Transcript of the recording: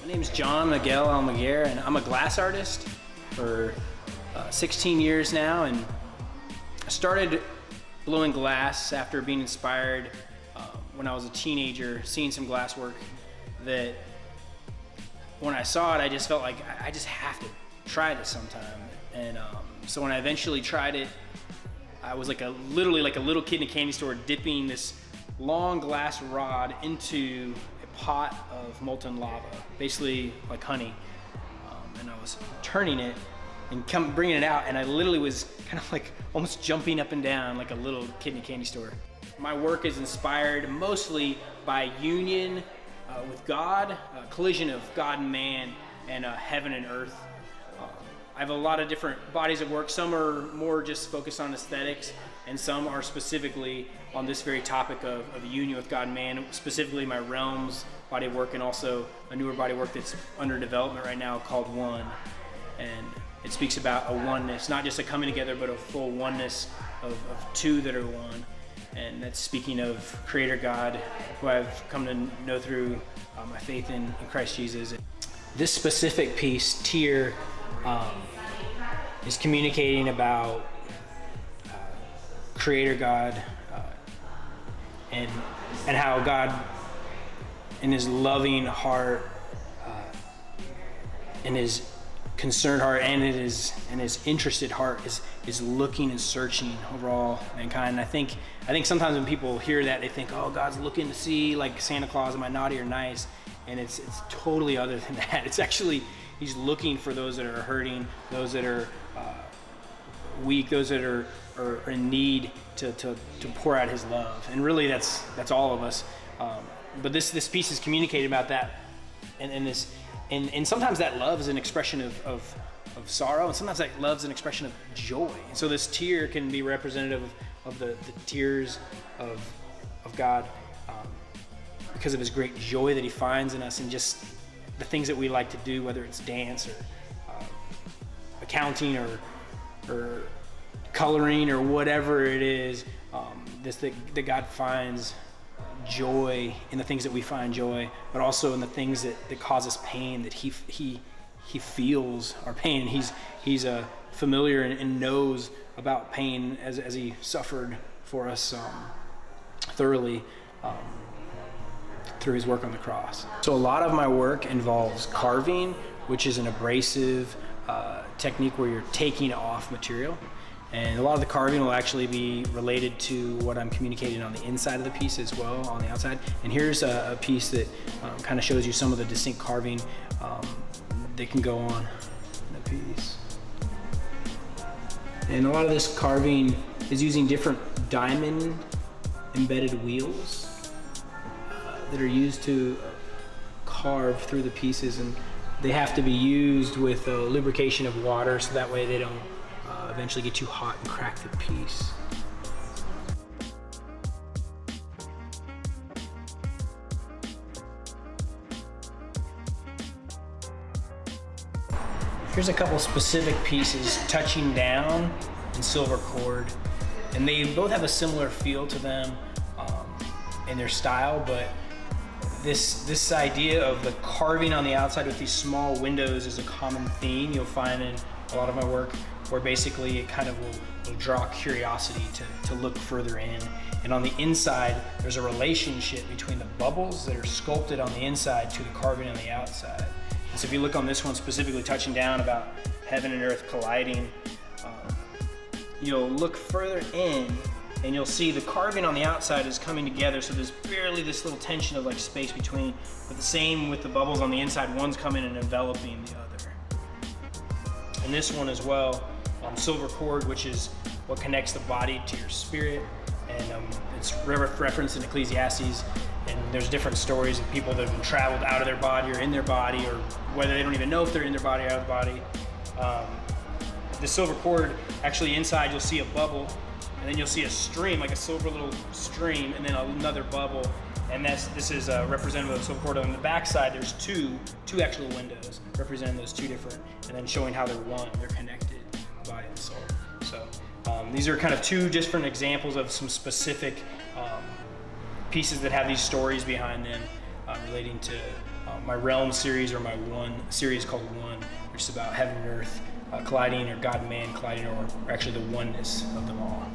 name's John Miguel Almaguer, and I'm a glass artist for 16 years now. And I started blowing glass after being inspired when I was a teenager, seeing some glass work that when I saw it, I just felt like I just have to try this sometime. And so when I eventually tried it, I was literally like a little kid in a candy store dipping this long glass rod into a pot of molten lava, basically like honey. And I was turning it and bringing it out, and I literally was kind of like almost jumping up and down like a little kid in a candy store. My work is inspired mostly by union with God, collision of God and man, and heaven and earth. I have a lot of different bodies of work. Some are more just focused on aesthetics, and some are specifically on this very topic of union with God and man, specifically my realms body of work, and also a newer body of work that's under development right now called One. And it speaks about a oneness, not just a coming together, but a full oneness of two that are one. And that's speaking of Creator God, who I've come to know through my faith in Christ Jesus. This specific piece, Tear, is communicating about Creator God and how God, in His loving heart, in His concerned heart, and in His interested heart, is looking and searching over all mankind. And I think sometimes when people hear that, they think, oh, God's looking to see, like Santa Claus, am I naughty or nice? And it's totally other than that. It's actually, He's looking for those that are hurting, those that are weak, those that are in need to pour out His love. And really that's all of us. But this piece is communicating about that, and sometimes that love is an expression of sorrow, and sometimes that love is an expression of joy. And so this tear can be representative of the tears of God, because of His great joy that He finds in us, and just the things that we like to do, whether it's dance or accounting or coloring or whatever it is, that God finds joy in the things that we find joy, but also in the things that cause us pain, that He feels our pain. He's familiar and knows about pain as He suffered for us thoroughly through His work on the cross. So a lot of my work involves carving, which is an abrasive technique where you're taking off material. And a lot of the carving will actually be related to what I'm communicating on the inside of the piece as well, on the outside. And here's a piece that kind of shows you some of the distinct carving that can go on in the piece. And a lot of this carving is using different diamond embedded wheels that are used to carve through the pieces, and they have to be used with a lubrication of water so that way they don't eventually get too hot and crack the piece. Here's a couple specific pieces, Touching Down and Silver Cord, and they both have a similar feel to them in their style, but this idea of the carving on the outside with these small windows is a common theme you'll find in a lot of my work, where basically it kind of will draw curiosity to look further in. And on the inside, there's a relationship between the bubbles that are sculpted on the inside to the carving on the outside. And so if you look on this one, specifically Touching Down, about heaven and earth colliding, you'll look further in and you'll see the carving on the outside is coming together, so there's barely this little tension of like space between, but the same with the bubbles on the inside, one's coming and enveloping the other. And this one as well, Silver Cord, which is what connects the body to your spirit, and it's referenced in Ecclesiastes, and there's different stories of people that have been traveled out of their body or in their body, or whether they don't even know if they're in their body or out of the body. The silver cord, actually inside you'll see a bubble, and then you'll see a stream, like a silver little stream, and then another bubble, and this is representative of the silver cord. On the back side, there's two actual windows representing those two different, and then showing how they're one, they're connected, body and soul. So these are kind of two different examples of some specific pieces that have these stories behind them relating to my Realm series, or my One series called One, which is about heaven and earth colliding, or God and man colliding, or actually the oneness of them all.